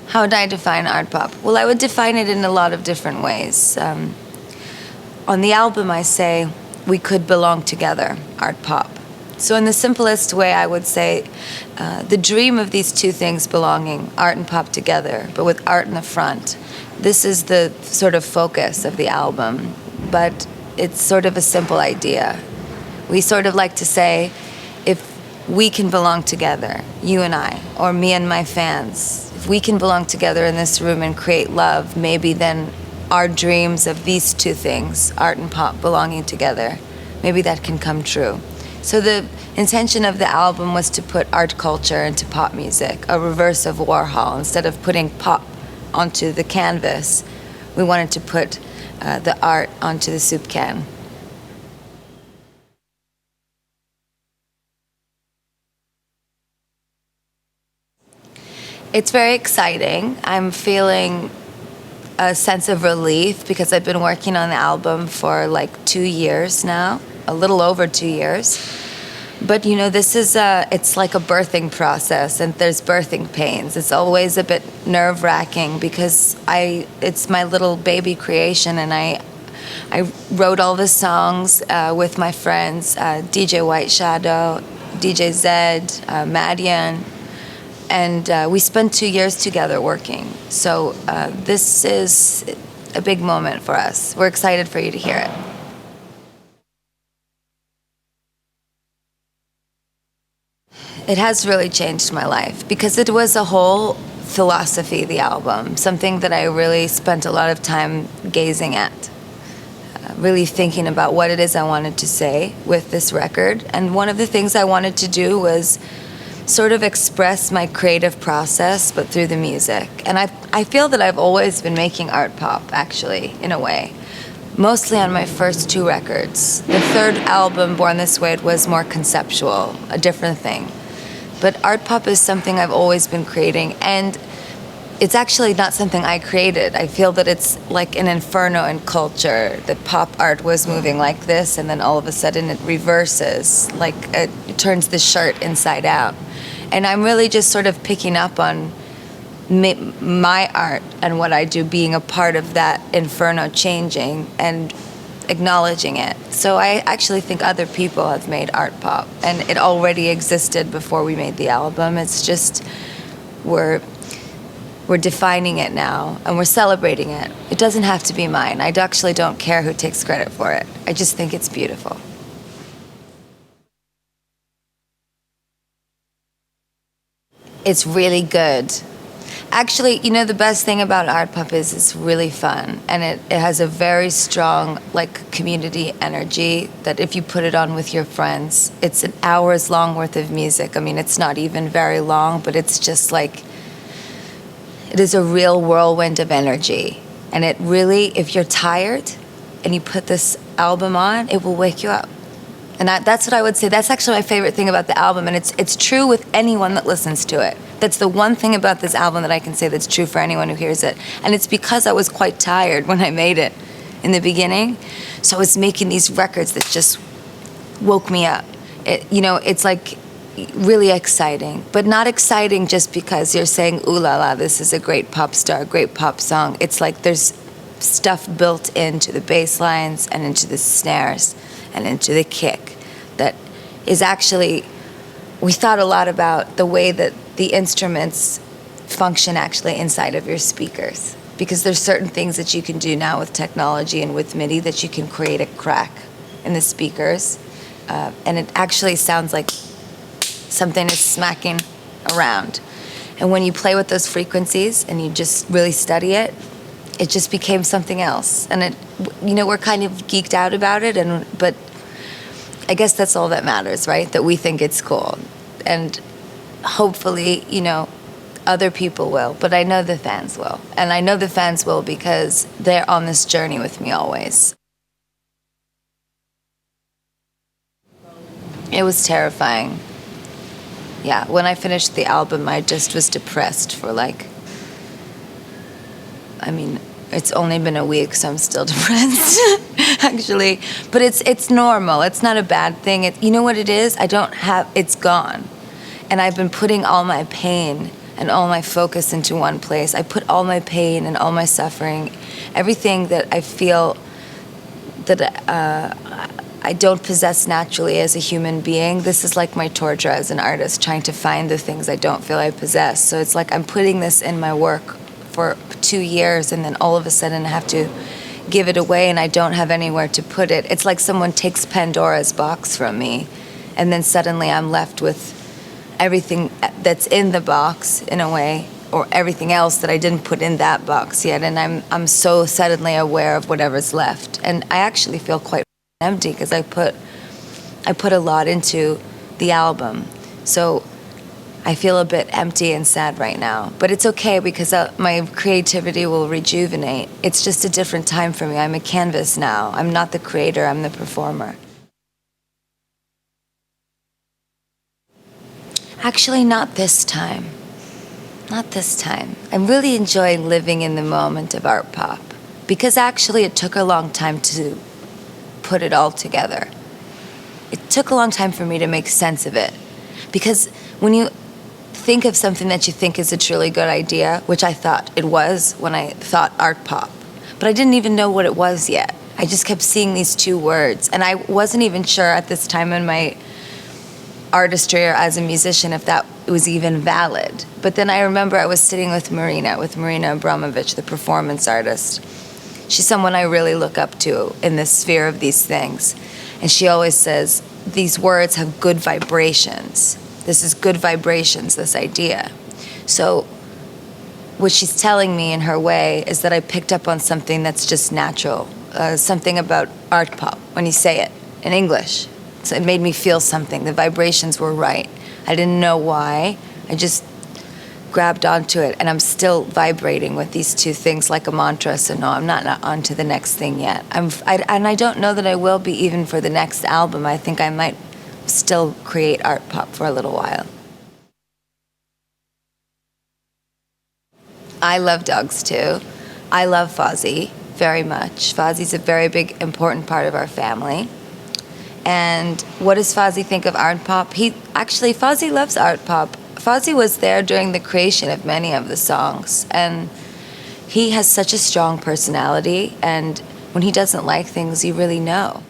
How would I define art pop? Well, I would define it in a lot of different ways. On the album, I say we could belong together, art pop. So in the simplest way, I would say the dream of these two things belonging, art and pop together, but with art in the front. This is the sort of focus of the album, but it's sort of a simple idea. We sort of like to say, if we can belong together, you and I, or me and my fans, if we can belong together in this room and create love, maybe then our dreams of these two things, art and pop belonging together, maybe that can come true. So the intention of the album was to put art culture into pop music, a reverse of Warhol. Instead of putting pop onto the canvas, we wanted to put the art onto the soup can. It's very exciting. I'm feeling a sense of relief because I've been working on the album for like 2 years now, a little over 2 years. But you know, this is it's like a birthing process, and there's birthing pains. It's always a bit nerve-wracking because it's my little baby creation, and I wrote all the songs with my friends, DJ White Shadow, DJ Zed, Madian, and we spent 2 years together working. So this is a big moment for us. We're excited for you to hear it. It has really changed my life because it was a whole philosophy, the album, something that I really spent a lot of time gazing at, really thinking about what it is I wanted to say with this record. And one of the things I wanted to do was sort of express my creative process, but through the music. And I feel that I've always been making art pop, actually, in a way. Mostly on my first 2 records. The third album, Born This Way, it was more conceptual, a different thing. But art pop is something I've always been creating, and it's actually not something I created. I feel that it's like an inferno in culture, that pop art was moving like this, and then all of a sudden it reverses, like it turns the shirt inside out. And I'm really just sort of picking up on my art and what I do being a part of that inferno changing and acknowledging it. So I actually think other people have made art pop, and it already existed before we made the album. It's just we're defining it now, and we're celebrating it. It doesn't have to be mine. I actually don't care who takes credit for it. I just think it's beautiful. It's really good. Actually, you know, the best thing about art pop is it's really fun, and it has a very strong like community energy that if you put it on with your friends, it's an hour's long worth of music. I mean, it's not even very long, but it's just like, it is a real whirlwind of energy. And it really, if you're tired and you put this album on, it will wake you up. And that's what I would say. That's actually my favorite thing about the album, and it's true with anyone that listens to it. That's the one thing about this album that I can say that's true for anyone who hears it. And it's because I was quite tired when I made it in the beginning. So I was making these records that just woke me up. You know, it's like really exciting, but not exciting just because you're saying, ooh la la, this is a great pop star, great pop song. It's like there's stuff built into the bass lines and into the snares and into the kick that is actually, we thought a lot about the way that the instruments function actually inside of your speakers, because there's certain things that you can do now with technology and with MIDI that you can create a crack in the speakers, and it actually sounds like something is smacking around. And when you play with those frequencies and you just really study it, it just became something else. And it, you know, we're kind of geeked out about it, but I guess that's all that matters, right? That we think it's cool. And hopefully, you know, other people will, but I know the fans will. And I know the fans will because they're on this journey with me always. It was terrifying. Yeah, when I finished the album, I just was depressed for like, I mean, it's only been a week, so I'm still depressed, actually. But it's normal. It's not a bad thing. You know what it is? It's gone. And I've been putting all my pain and all my focus into one place. I put all my pain and all my suffering, everything that I feel that I don't possess naturally as a human being. This is like my torture as an artist, trying to find the things I don't feel I possess. So it's like I'm putting this in my work for 2 years, and then all of a sudden I have to give it away, and I don't have anywhere to put it. It's like someone takes Pandora's box from me, and then suddenly I'm left with everything that's in the box, in a way, or everything else that I didn't put in that box yet, and I'm so suddenly aware of whatever's left. And I actually feel quite empty because I put a lot into the album. So I feel a bit empty and sad right now. But it's okay because my creativity will rejuvenate. It's just a different time for me. I'm a canvas now. I'm not the creator, I'm the performer. Actually, not this time. Not this time. I'm really enjoying living in the moment of art pop, because actually it took a long time to put it all together. It took a long time for me to make sense of it, because when you think of something that you think is a truly good idea, which I thought it was when I thought art pop, but I didn't even know what it was yet. I just kept seeing these two words, and I wasn't even sure at this time in my artistry or as a musician if that was even valid. But then I remember I was sitting with Marina Abramovich, the performance artist. She's someone I really look up to in the sphere of these things. And she always says, these words have good vibrations. This is good vibrations, this idea. So what she's telling me in her way is that I picked up on something that's just natural, something about art pop when you say it in English. So it made me feel something. The vibrations were right. I didn't know why. I just grabbed onto it, and I'm still vibrating with these two things like a mantra. So no, I'm not on to the next thing yet. And I don't know that I will be even for the next album. I think I might still create art pop for a little while. I love dogs too. I love Fozzi very much. Fozzi's a very big, important part of our family. And what does Fozzi think of art pop? Fozzi loves art pop. Fozzi was there during the creation of many of the songs, and he has such a strong personality, and when he doesn't like things, you really know.